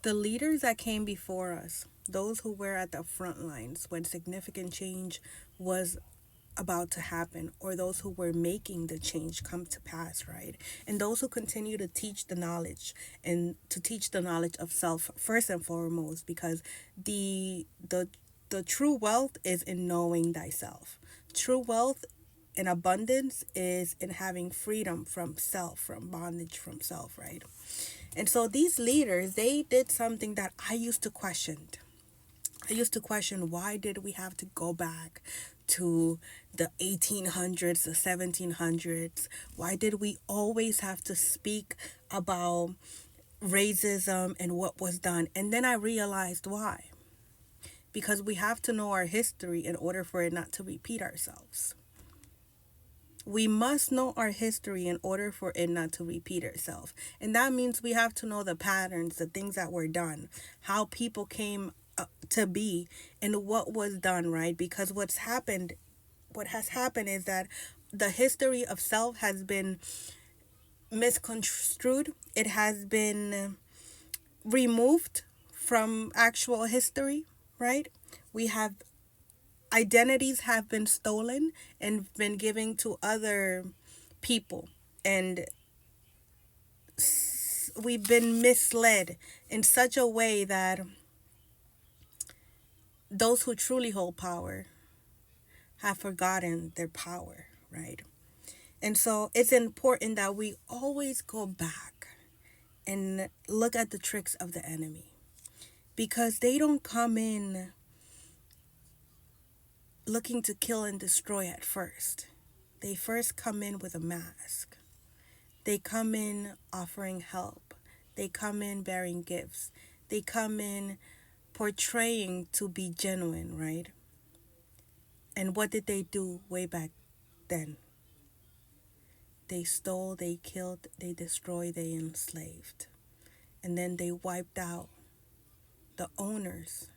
The leaders that came before us, those who were at the front lines when significant change was about to happen, or those who were making the change come to pass, right? And those who continue to teach the knowledge, and to teach the knowledge of self first and foremost, because the true wealth is in knowing thyself. True wealth and abundance is in having freedom from self, from bondage from self, right? And so these leaders, they did something that I used to question. I used to question, why did we have to go back to the 1800s, the 1700s? Why did we always have to speak about racism and what was done? And then I realized why. Because we have to know our history in order for it not to repeat ourselves. We must know our history in order for it not to repeat itself. And that means we have to know the patterns, the things that were done, how people came to be, and what was done, right? Because what has happened is that the history of self has been misconstrued. It has been removed from actual history, right? We have identities have been stolen and been given to other people, and we've been misled in such a way that those who truly hold power have forgotten their power, right? And so it's important that we always go back and look at the tricks of the enemy, because they don't come in looking to kill and destroy at first. They first come in with a mask. They come in offering help. They come in bearing gifts. They come in portraying to be genuine, right? And what did they do way back then? They stole, they killed, they destroyed, they enslaved. And then they wiped out the owners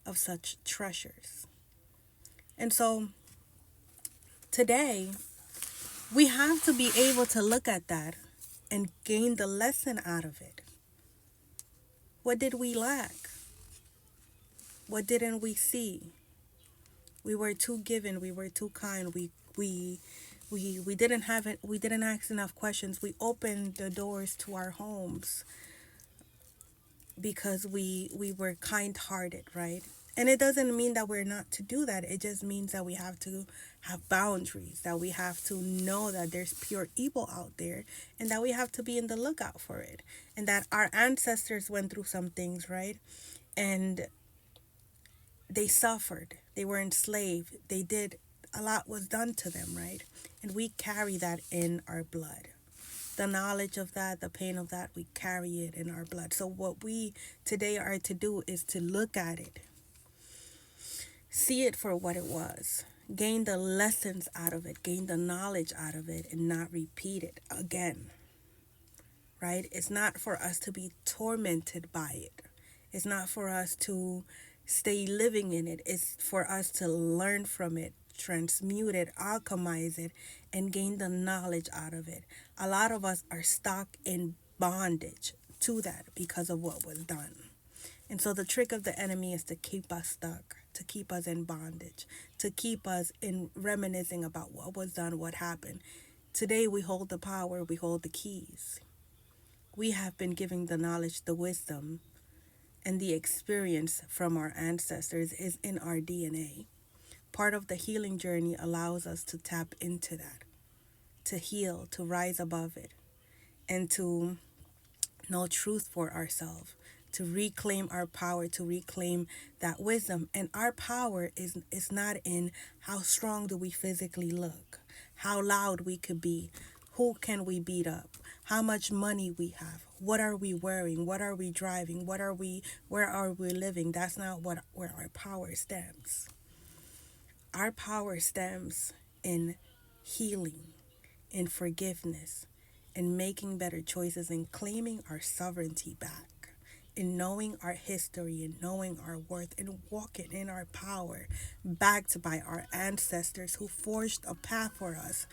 of such treasures. And so today, we have to be able to look at that and gain the lesson out of it. What did we lack? What didn't we see? We were too given, we were too kind, we didn't have it, we didn't ask enough questions. We opened the doors to our homes because we were kind hearted, right? And it doesn't mean that we're not to do that. It just means that we have to have boundaries, that we have to know that there's pure evil out there, and that we have to be in the lookout for it. And that our ancestors went through some things, right? And they suffered, they were enslaved, they did, a lot was done to them, right? And we carry that in our blood. The knowledge of that, the pain of that, we carry it in our blood. So what we today are to do is to look at it, see it for what it was, gain the lessons out of it, gain the knowledge out of it, and not repeat it again, right? It's not for us to be tormented by it. It's not for us to stay living in it. It's for us to learn from it, transmute it, alchemize it, and gain the knowledge out of it. A lot of us are stuck in bondage to that because of what was done. And so the trick of the enemy is to keep us stuck, to keep us in bondage, to keep us in reminiscing about what was done, what happened. Today we hold the power, we hold the keys. We have been given the knowledge, the wisdom, and the experience from our ancestors is in our DNA. Part of the healing journey allows us to tap into that, to heal, to rise above it, and to know truth for ourselves, to reclaim our power, to reclaim that wisdom. And our power is not in how strong do we physically look, how loud we could be, who can we beat up, how much money we have, what are we wearing, what are we driving, where are we living. That's not where our power stems. Our power stems in healing, in forgiveness, in making better choices, in claiming our sovereignty back, in knowing our history, in knowing our worth, in walking in our power, backed by our ancestors who forged a path for us